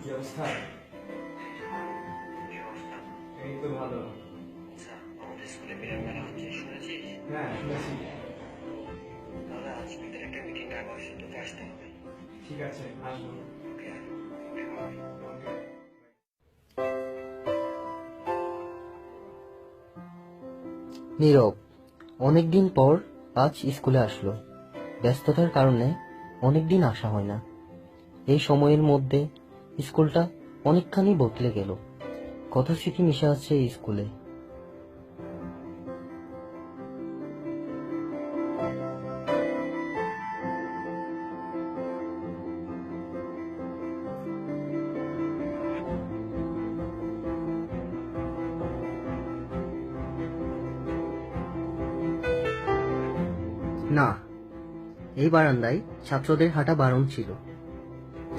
কি অবস্থা? এই তো ভালো। আচ্ছা, আমাদের স্কুলে বিরাট মেলা হচ্ছে, শুনেছিস? হ্যাঁ, শুনেছি। তাহলে আজ বিকেলে একটা মিটিং ডাকা হয়েছে, তোকে আসতে হবে। ঠিক আছে, আসবো। ওকে, নীরব অনেকদিন পর আজ স্কুলে আসলো। ব্যস্ততার কারণে অনেকদিন আসা হয় না। এই সময়ের মধ্যে স্কুলটা অনেকখানি বদলে গেল। কত স্মৃতি মিশে আছে এই স্কুলে। না, এই বারান্দায় ছাত্রদের হাঁটা বারণ ছিল।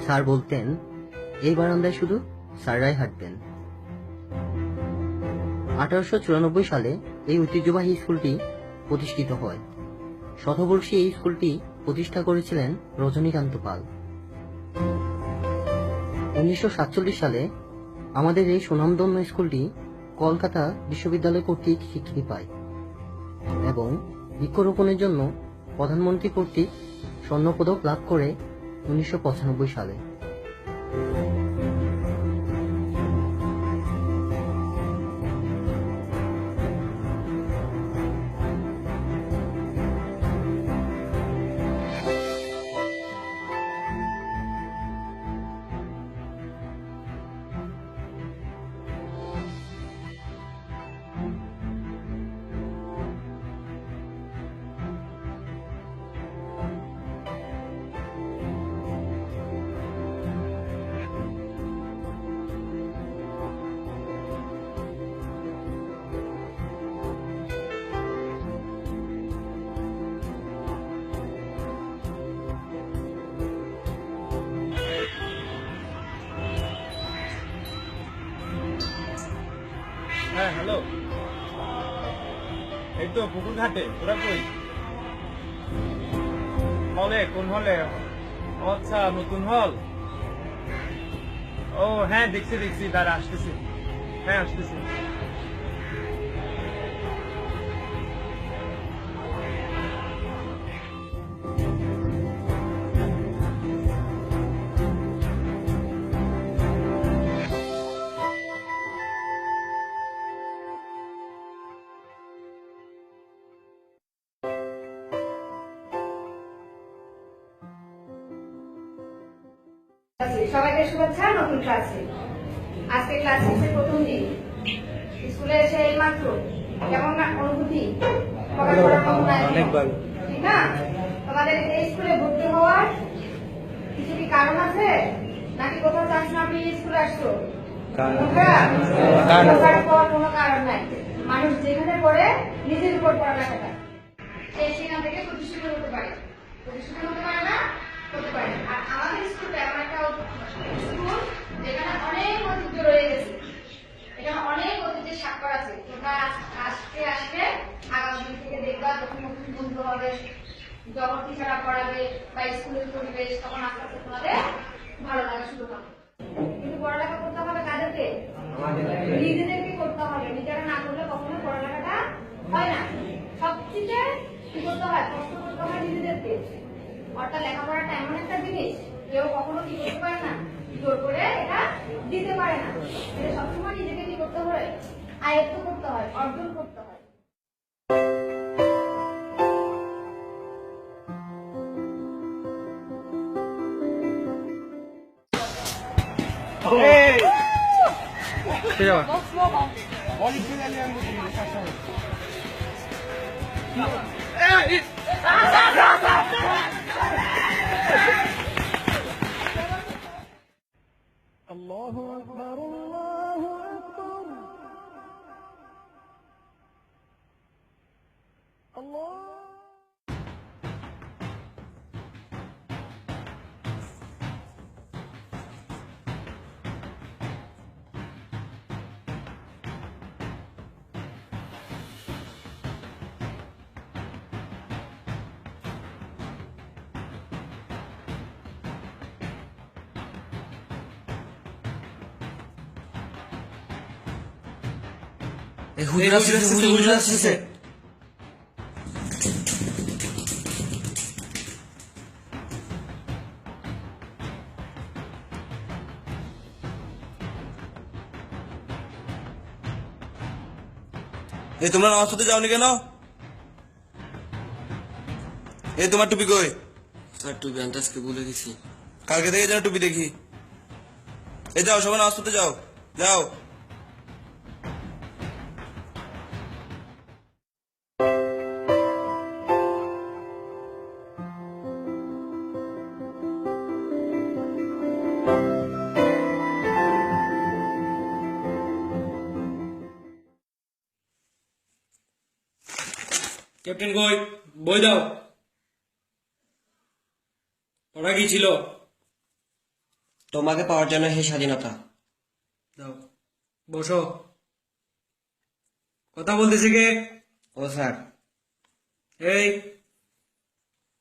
স্যার বলতেন এই বারান্দায় শুধু স্যাররাই হাঁটবেন। 1894 সালে এই ঐতিহ্যবাহী স্কুলটি প্রতিষ্ঠিত হয়। শতবর্ষী এই স্কুলটি প্রতিষ্ঠা করেছিলেন রজনীকান্ত পাল। 1947 সালে আমাদের এই সুনামধন্য স্কুলটি কলকাতা বিশ্ববিদ্যালয় কর্তৃক স্বীকৃতি পায় এবং বৃক্ষরোপণের জন্য প্রধানমন্ত্রী কর্তৃক স্বর্ণপদক লাভ করে 1995 সালে। হ্যাঁ, হ্যালো। এই তো পুকুর ঘাটে। তোরা কই? হলে? কোন হলে? আচ্ছা, নতুন হল। ও হ্যাঁ, দেখছি। দাঁড়া, আসতেছি। হ্যাঁ, আসতেছি। সবাইকে শুভেচ্ছা নতুন ক্লাসে। আজকে ক্লাস 6 এর প্রথম দিন। স্কুলে এসে এই মাত্র কেমন অনুভূতি প্রকাশ করার মতো নাই, ঠিক না? তোমাদের এই স্কুলে ভর্তি হওয়ার কিছু কি কারণ আছে, নাকি কোথাও চান্স না পেয়ে স্কুলে আসছো? কোনো কারণ নাই। মানুষ যেখানে পড়ে নিজের উপর পড়ালেখাটা সেই সেখান থেকে প্রতিষ্ঠিত হতে পারে। প্রতিষ্ঠিত হতে পারে না, হতে পারে। আর আমাদের স্কুলটা এমন একটা স্কুল যেখানে অনেক ঐতিহ্য রয়ে গেছে। এখানে অনেক ঐতিহ্যের স্বাক্ষর আছে। তোমরা আজকে আসবে, আগামী দিন থেকে দেখবা যখন নতুন বন্ধু হবে, যখন টিচাররা পড়াবে বা স্কুলের পরিবেশ, তখন আস্তে আস্তে তোমাদের ভালো লাগা শুরু হবে। কিন্তু পড়ালেখা করতে হবে কাদেরকে? নিজেদেরকে করতে হবে। নিজেরা না করলে কখনো পড়ালেখাটা হয় না। সবচেয়ে কি করতে হয়? কষ্ট করতে হয় নিজেদেরকে। অর্থাৎ লেখাপড়াটা এমন একটা জিনিস কেউ কখনো কি করতে পারে না, জোর করে এটা দিতে পারে না। এটা সবসময় নিজেকে কি করতে হয়? আয়ত্ত করতে হয়, অর্জন করতে হয়। الله أكبر الله أكبر الله হুজুর আসছে। এই তোমরা নামাজ পড়তে যাওনি কেন? এই তোমার টুপি কই? স্যার টুপি আনতে আজকে ভুলে গেছি। কালকে থেকে যেন টুপি দেখি। এই যাও, সবাই নামাজ পড়তে যাও, যাও। ক্যাপ্টেন কই? বই দাও। পড়া কি ছিল? তোমাকে পাওয়ার জন্য হে স্বাধীনতা। দাও, বসো। কথা বলতেছে কে? ও স্যার। এই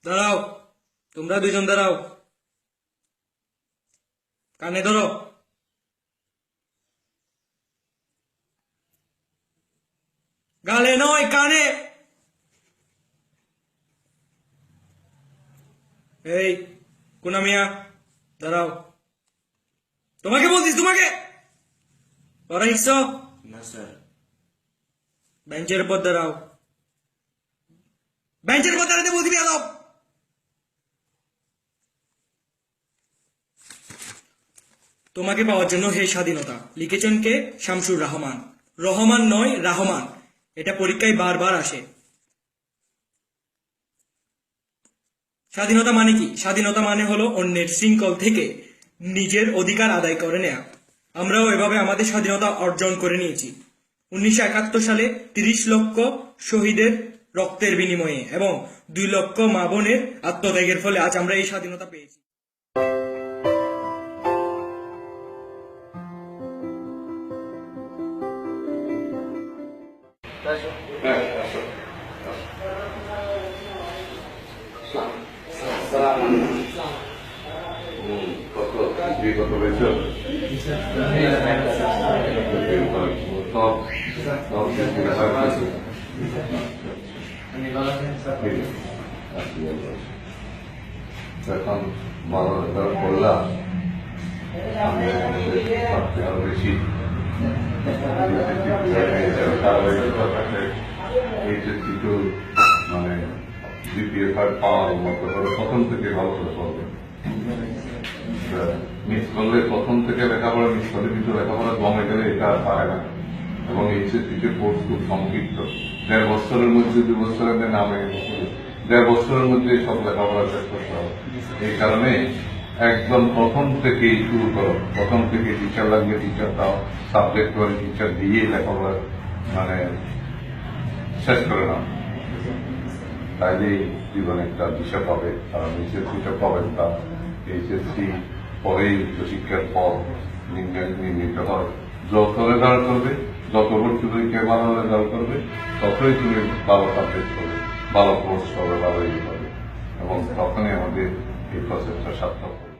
দাঁড়াও, তোমরা দুইজন দাঁড়াও। কানে ধরো। গালে নয়, কানে। এই কোনা মিয়া, দাঁড়াও। তোমাকে বলছিস, তোমাকে পড়া শিখছ? না স্যার। বেঞ্চের উপর দাঁড়াও। বেঞ্চের উপর দাঁড়াতে বলছি আলাপ। তোমাকে পাওয়ার জন্য হে স্বাধীনতা লিখেছেন কে? শামসুর রহমান। রহমান নয়, রাহমান। এটা পরীক্ষায় বারবার আসে। স্বাধীনতা মানে কি? স্বাধীনতা মানে হলো অন্যের শৃঙ্খল থেকে নিজের অধিকার আদায় করে নেয়া। আমরাও এভাবে আমাদের স্বাধীনতা অর্জন করে নিয়েছি 1971 সালে 30 লক্ষ শহীদের রক্তের বিনিময়ে এবং 2 লক্ষ মা বোনের আত্মত্যাগের ফলে আজ আমরা এই স্বাধীনতা পেয়েছি। কত পেয়েছো? এখন বড় করলাম আরো বেশি মানে জিপিএফআর পাওয়ার মতো প্রথম থেকে ভালো করে করবে। মিস করলে প্রথম থেকে লেখাপড়া মিস করলে কিন্তু লেখাপড়া কমে গেলে এটা আর পারে না। এবং এইচএসসি কোর্স খুব সংক্ষিপ্ত, 1.5 বছরের মধ্যে 2 বছরের নামে 1.5 বছরের মধ্যে সব লেখাপড়া শেষ করতে হবে। এই কারণে একদম প্রথম থেকেই শুরু করো, প্রথম থেকে টিচার লাগবে টিচার দাও, সাবজেক্ট করে টিচার দিয়ে লেখাপড়া মানে শেষ করে নাও। তাইলেই জীবনে একটা দিশা পাবে। কারণ এইচএসসিটা পাবেন তা এইচএসসি পরেই উচ্চশিক্ষার পর নির্ণীত হয়। যত রেজাল্ট করবে, যত ভর্তি পরীক্ষায় ভালো রেজাল্ট করবে, ততই তুমি ভালো সাবজেক্ট করবে, ভালো কোর্স হবে, ভালো ইয়ে হবে, এবং তখনই আমাদের এই প্রসেসটা সার্থক হবে।